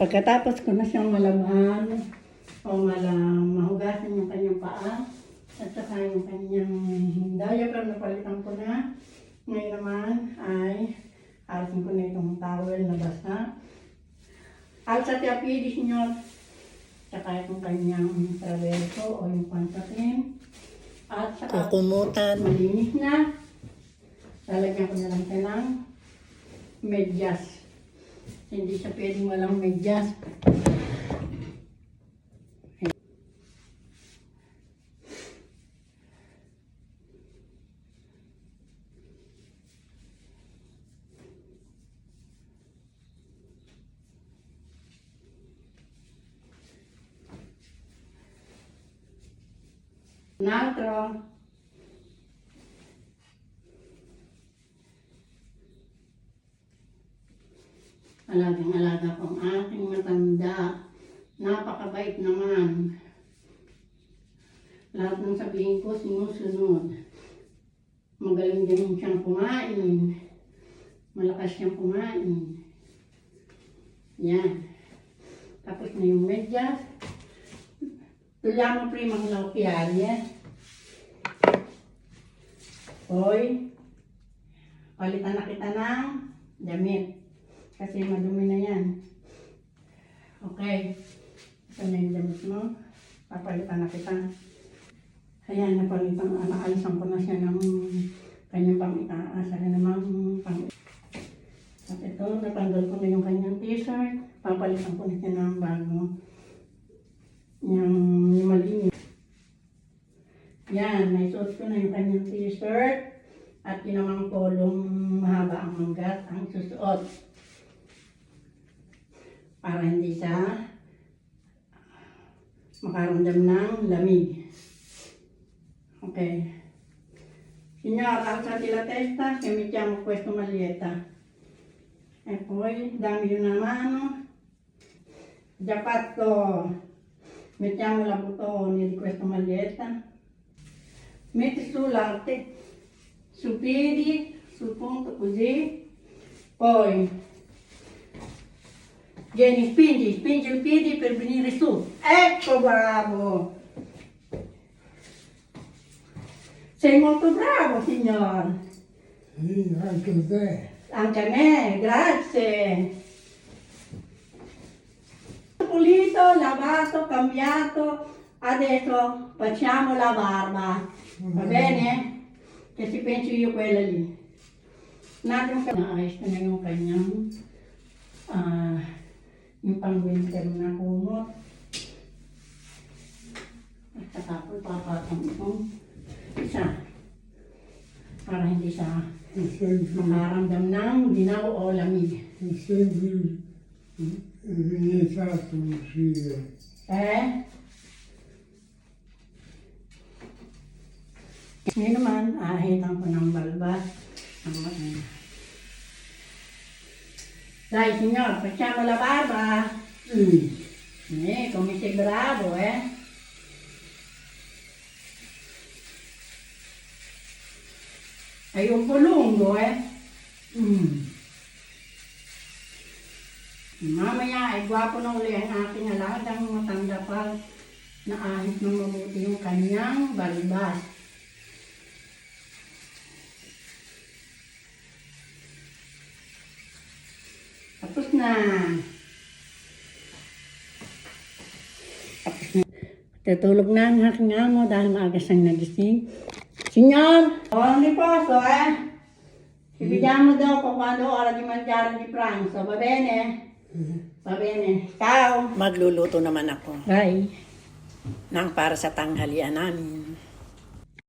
Pagkatapos ko na siyang malaman o mahugasan yung kanyang paa at saka yung kanyang diaper na palitan ko na. Ngayon naman ay alisin ko na itong towel na basa. Alsa tiapidis nyo. Saka itong kanyang traverso o yung pantakin. At saka Kukumutan. malinis na. Lalagyan ko na lang siya ng medyas. Hindi siya pwedeng walang medyas. Natro. Alagang-alaga ko ang aking matanda. Napakabait naman. Lahat ng sabihin ko, sinusunod. Magaling din siyang kumain. Malakas siyang kumain. Yan. Tapos na yung medyas. Tulang mo primang laukialye. Hoy. Palitan na kita ng damit. Kasi madumi na yan. Okay. Ito na yung damit mo. Papalitan na kita. Ayan, napalitan. Naalisan ko na siya ng kanyang pang-itaas. Ayan naman pang. At ito, natanggal ko na yung kanyang t-shirt. Papalitan ko na siya ng bago. Yung malinis. Yan, naisuot ko na yung kanyang t-shirt. At ginawang polong mahaba ang manggat ang susuot. Para hindi siya makaramdam ng lamig. Okay. Signor, alzati la testa che mettiamo questo maglietta. E poi dammi una mano. Già fatto. Mettiamo la bottone di questa maglietta. Metti su l'arte, su piedi, sul punto così. Poi vieni, spingi il piede per venire su. Ecco, bravo! Sei molto bravo, signor. Sì, anche te. Anche a me, grazie. Pulito, lavato, cambiato. Adesso facciamo la barba. Va bene? Che si penso io quella lì. Un attimo che naayos ko na yung kanyang yung pang-winter na kumot. At saka po papatang itong isa. Para hindi siya makaramdam ng dinaw o lamig. Sempre vietato uscire. Ngayon naman, ahitan ko ng balbas. Dai signor, facciamo la barba. Come sei bravo, Hai un po' lungo, Mamaya ay gwapo na uli ang aking alagang matanda pa na ahit ng mabuti yung kanyang balbas. Tapos na. Tutulog na ang aking amo dahil maaga siyang nagising. Signor, buon riposo, Ci vediamo dopo quando ho ora di mangiare di pranzo, va bene? Va bene. Ciao. Magluluto naman ako Bye. ng para sa tanghalian namin.